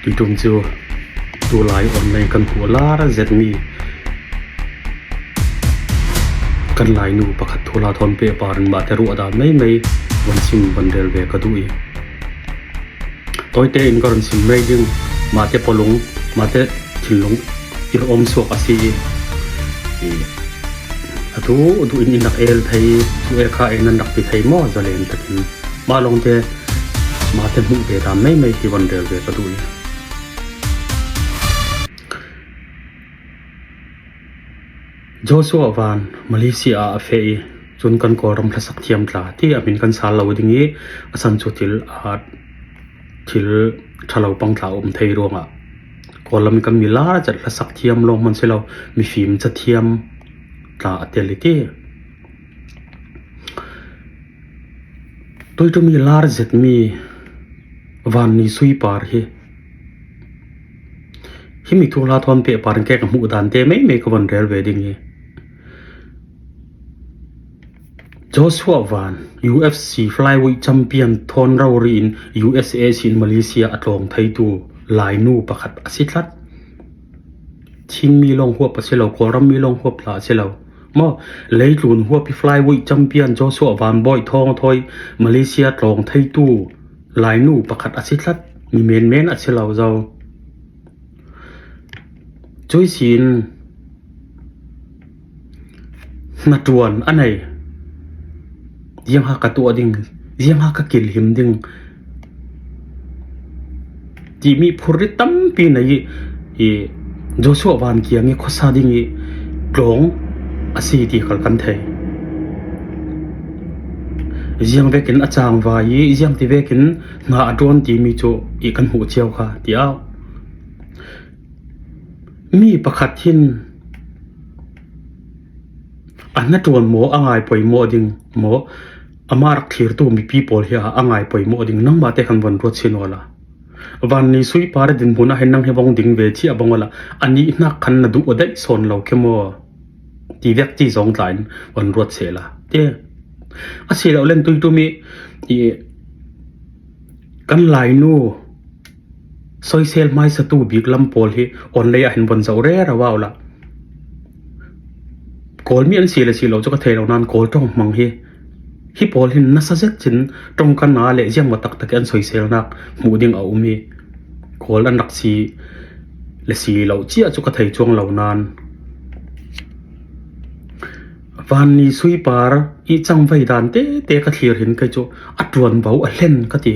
ตุมจูตัวลายออนไลน์กันหัวลาระเจ็ดมีกันลายนูประคัดทุลาทอนเปปารันบาเทรุอดาไม่วันซิมวันเดลเวกดูอีตัวเตอินก็รันซิมไม่ดึงมาเตปลงมาเตถิลงอิรอมสวกอาศีดูอินนักเอลไทยตัวเอค่าเอนันดักติไทยมอจะเล่นตะกินมาลงเตมาเตมุเบตาไม่ที่วันเดลเวกดูอีโจชัววานมาเลเซียอาเฟยจนกันกอรำพระสักเทียมตาที่อเมริกันสารเราดิ่งนี้อสันจุติลอาทิลทะเลาปังตาไทยรวงอ่ะก่อนเรามีกันมีลาจัดพระสักเทียมลงมันเสเรามีฟิล์มจัดเทียมตาเตลิตี้โดยจะมีลาจัดมีวานนี้สุยปาร์ฮิมิทุลาทอนเปปาร์แกกับมุดานเตไม่กวันเรลเวดิ่งนี้โจชัววาน UFC Flyweight Champion ทอนเรารีน USA สินมาเลเซียอัตลองไทยตูลายนูประคัดอสิทลัดชินมีลงหัวปะเสลากอรัมมีลงหัวปลาเสลามาเลยลุนหัวพิ Flyweight Champion โจชัววานบอยทองทอยมาเลเซียอัตลองไทยตูลายนูประคัดอสิทลัดมีเมนอัเสลาเจ้าจุยสินนัดวันอันไหนยังหากตัวดิ่งยังหากกิลหิมดิ่งที่มีผู้ริตั้มปีไหนโจชัววานเกียงข้อสาดิ่งกลงอาศัยที่ขัดกันเทยยังเวกินอาจารย์วายยังที่เวกินงาอดวนที่มีโจอีกันหูเจียวค่ะเดียวมีประคัดทินอันนั้นตัวหมออ่างไปหมอดิ่งหมออามารักที่ตัวมีpeopleเฮียอ่างไปหมอดิ่งนั่งมาเตะขันวันรถเชนวละวันนี้สุยปาร์ดินบุญให้นั่งให้บังดิ่งเวทีบังวละอันนี้นักขันนัดูอได้สอนเราแค่หมอที่เวกที่สองไลน์วันรถเชล่ะเจ้อาศัยเราเล่นตัวมีกันไลน์นู่ซอยเซลไม่สตูบิกลำโพลที่ออนไลน์เห็นบนเสาเร่ระว่าวละโกลมีอันสีละสีเราจะกระเทเรานานโกลต้องมังฮิปโอลหินนัสเซตจินตรงกันนาเละยังมาตักตะกันซอยเซลนักหมูดิ่งเอามีโกลอันนักสีละสีเราเจี๊ยจะกระเทจวงเรานานวันนี้สุยปาร์อีจังไว้ดานเตะกระเทียเห็นกันโจอัดวนเบาอัดเล่นก็ตี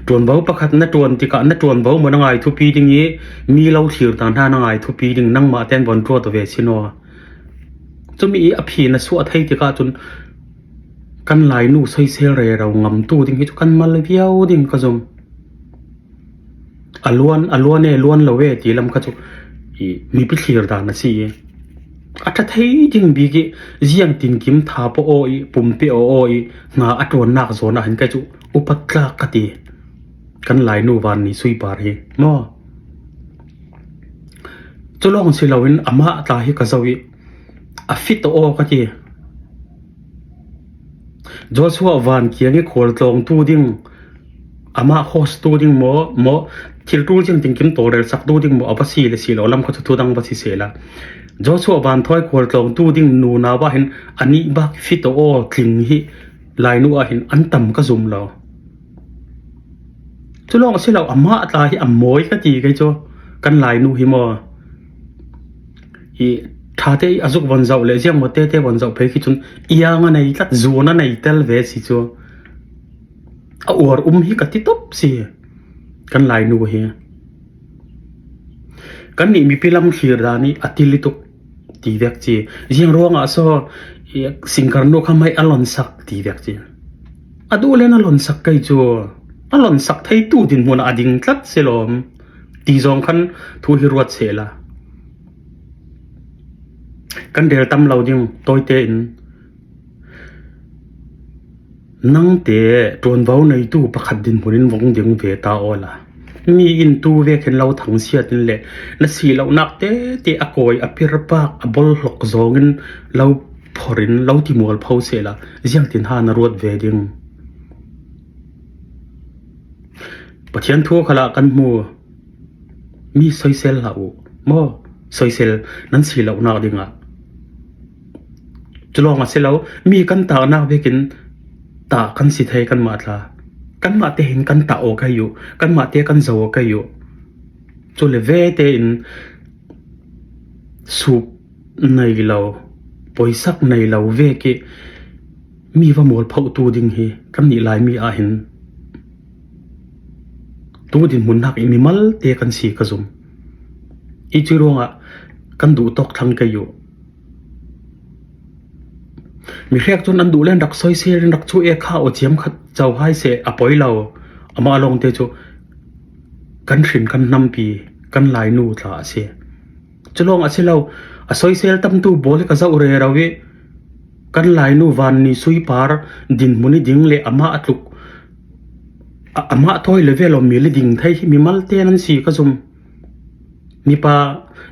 ตวนเบาประคัดนัดตวนติกะนัดตวนเบาเหมือนนางไอทุปีดิ่งนี้มีเราเถียร์ตานท่านางไอทุปีดิ่งนั่งมาเต้นบอลตัวตัวเวชิโนจะมีอภินัสวะไทยติกะจนกันหลายนู่ใส่เสเรเรางำตู้ดิ่งที่กันมาเลยเพียวดิ่งก็จมอล้วนเนี่ยล้วนเราเวทีลำก็จมมีพิธีระดับนั้นสิอัตไทยดิ่งบีกิเจียงตินกิมทาปโอปุ่มเปโองาอัตวนนักโซนหันก็จอุปตากติกันหลายนูวันนี้สุยปารีมอจะลองสิเราเห็นอามาตาฮิกาซาวิอาฟิตโอก็จีโจชัววันเกียงขอลงตู้ดิ่งอามาโฮสตู้ดิ่งหมอทิลตู้ดิ่งติงกิมโตเรลสักตู้ดิ่งหมออับสีเลสีเราลำก็จะตู้ดังบัสิเสละโจชัววันถอยขอลงตู้ดิ่งนูนาว่าเห็นอันนี้บักฟิตโอคลิงฮิลายนูเห็นอันต่ำก็ซุ่มเราจะลองสิเราอามาตาฮิอัมโมยก็จีกันโจกันหลายนูฮิมอถ้าเตะอาจุกวันเจ้าเลยเจ้าหมดเตะวันเจ้าไปคิดจนยังอันไหนตัดโซนอันไหนเตลเวสิโจเอาอวดฮิกัดที่ตบสิกันหลายนูเฮียกันนี่มีพิลัมขีร์ดานี่อัติลิตุกตีเวกจียังร้องอ่ะโซสิงคารโนขมายอลอนสักตีเวกจีอดูเลนอลอนสักไกโจอลอนสักไทยตู้ดินมัวอดิ่งตัดเซลมตีจงคันทูฮิรวดเซล่ะกันเดือดตั้มเราดิ่งตัวเตนนั่งเตะตัวเบาในตู้ประคัดดินบนวงดิ่งเวตาอละมีอินตู้เวกเห็นเราทั้งเสียดินเละนั่นสิเรานักเตะอากอยอภิรปากอบลหลอกจงินเราพอรินเราที่มัวเผาเสละยังตินหานรวดเวดิ่ง ปะเทียนทั่วขละกันมัวมีซอยเซลละอุบ่ซอยเซลนั้นสิละนาดิงะจะลองอ่ะสิแล้วมีกันตานาเวกินตากันสิไทยกันมาตลากันมาเตเห็นกันตาโอกันอยู่กันมาเตกันโซกันอยู่จุเลเวเตอินสูบในเราปอยสักในเราเวกิมีว่าหมดเผาตูดิงเฮกันนี่หลายมีอาเห็นตูดินมุนหักอิมิมัลเตกันสีกระซุมอีจิโรงอ่ะกันดูตอกทางกันอยู่มีแรกจนอันดูเล่นดักซอยเสียดักช่วยข้าวเจียมขัดเจ้าให้เสอปอยเราเอามาลงเตจูกันขินกันนำปีกันหลายนูตลาเสียจะลองอาเสียเราซอยเสียตั้มตูบอลกับเจ้าเรือเราเวกันหลายนูวันนี้ซุยปาร์ดินมุนิดิ่งเลยอามาอัดลุกอามาถอยเลยเวลามีเลยดิ่งไทยมีมัลเตนันสีกระซุมมีปา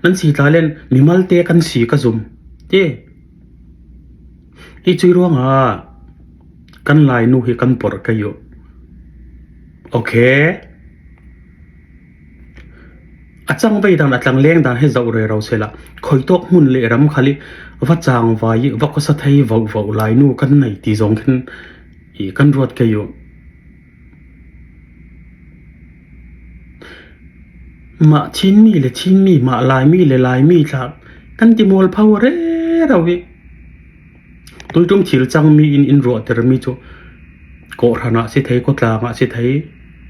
นันสีตาเล่นมีมัลเตกันสีกระซุมเจ้อีจุยร่วงกันหลายนูให้กันปอร์กันอยู่โอเคอาจังไปดังอาจังเลี้ยงดังให้เจ้าเรือเราเสละคอยตกหุ่นเลยรำคลิวัดจางวายวักษะไทยวาวหลายนูกันในตีจงขึ้นอีกันรวดกันอยู่มาชิ้นมีเลยชิ้นมีมาลายมีเลยลายมีจากกันติมอลพาวเรเราเวตัวจุ่มฉิลจังมีอินรัวเตอร์มีโจโกรณะสิไทยก็ตลางสิไทย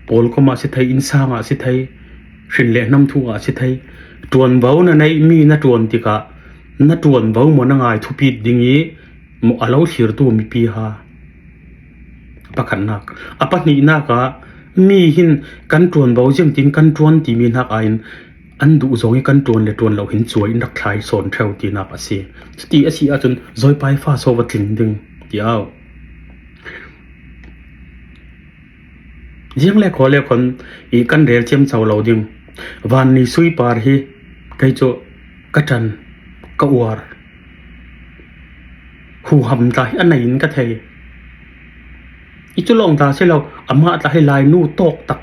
ปอลก็มาสิไทยอินซางสิไทยสินเล่น้ำทุ่งสิไทยตวนเบาในมีนัดตวนติกะนัดตวนเบามันง่ายทุบปิดดิ่งนี้มอลาวเสียตัวมีปีหาปะขันนักอปัตนีนักะมีหินกันตวนเบาเจียงตินกันตวนตีมีนักไออันดูจงให้กันตวนเลยตวนเราเห็นสวยนักทายสอนเท่าตีนักอาเซียสตีอาเซียจนจอยไปฟ้าโซวัดลิงดึงเดียวยังเล็กขอเล็กคนอีกันเรียลเจียมเจ้าเราดึงวันนี้ซุยปาร์ฮีไกโจกัจันกอวาร์หูหำตาอันไหนอินกะเทยอีจุลองตาเช่เราอามาตาให้ลายนูตอกตัก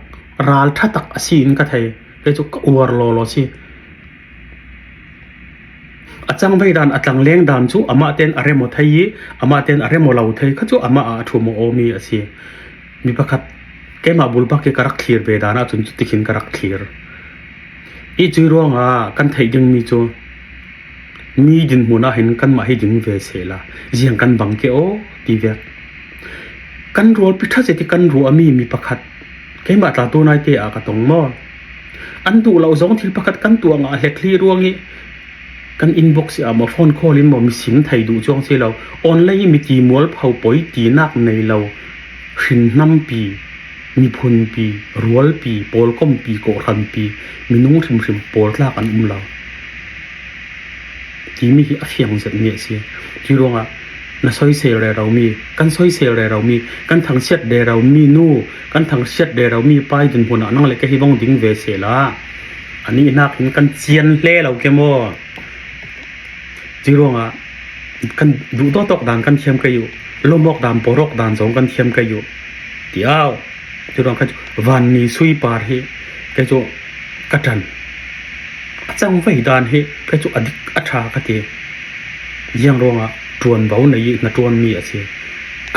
ราลทัตักอาซีนกะเทยไกโจกอวาร์โลสิอาจังไปดันอาจังเลี้ยงดันจูอามาเต้นอะไรหมดไทยอามาเต้นอะไรหมดเราไทยข้าจูอามาอาทูโมโอมีอาซีมีประคัดแกมาบุลบักเกรักเคลียร์เบดานะจนจุดที่ขินกรักเคลียร์อีจุยร่วงกันไทยยังมีโจมีดินหัวหน้าเห็นกันมาให้ดินเวเสละเจียงกันบังเกโอตีเวกกันรัวพิทักษ์เสติกันรัวมีประคัดแกมาตาตัวนายเตะกระตงมออันดูเราสองที่ประคัดกันตัวงาเล็กลีร่วงนี้กันอินบ็อกซ์มาฟอนคอลินบอกมีสินไทยดูจ้องเสียเราออนไลน์มีตีมัวเผาปอยตีนักในเราขินน้ำปีมีพุนปีรัวปีปอลก้มปีโกรันปีมีนุ่งชิมปอลลากันเราที่มีที่เฟียงเสร็จเนี่ยสิที่รวงน่ะซอยเซลเรามีกันซอยเซลเรามีกันทางเช็ดเดเรามีนู่กันทางเช็ดเดเรามีป้ายจนหัวหน้านั่งเลยก็ให้บ้องดิ้งเวเสละอันนี้นักเห็นกันเจียนเล่เราเกมว่าที่รวงกันดูต่อตกด่านกันเทียมกันอยู่ลมบอกด่านปอรกด่านสองกันเทียมกันอยู่เดี๋ยวที่รวงกันวันนี้ซุยปาร์ฮีกันจูกัดจันจังไว้ด่านฮีกันจูอดิอัฐากติยังรวงตวนเบาในนัดตวนมีอะไร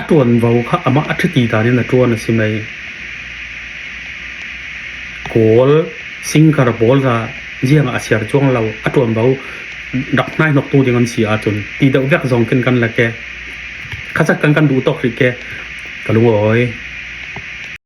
ตวนเบาข้าอามาอัฐตีด่านนี่นัดตวนสิไม่โกลสิงคาร์บอลจะยังอาเซียจ้วงเราตวนเบาดักนายนกตัวยังกันเสียจนตีเดาแวกซองกันละแกข้าจะกันดูตอกหรือแกกะลุงโอย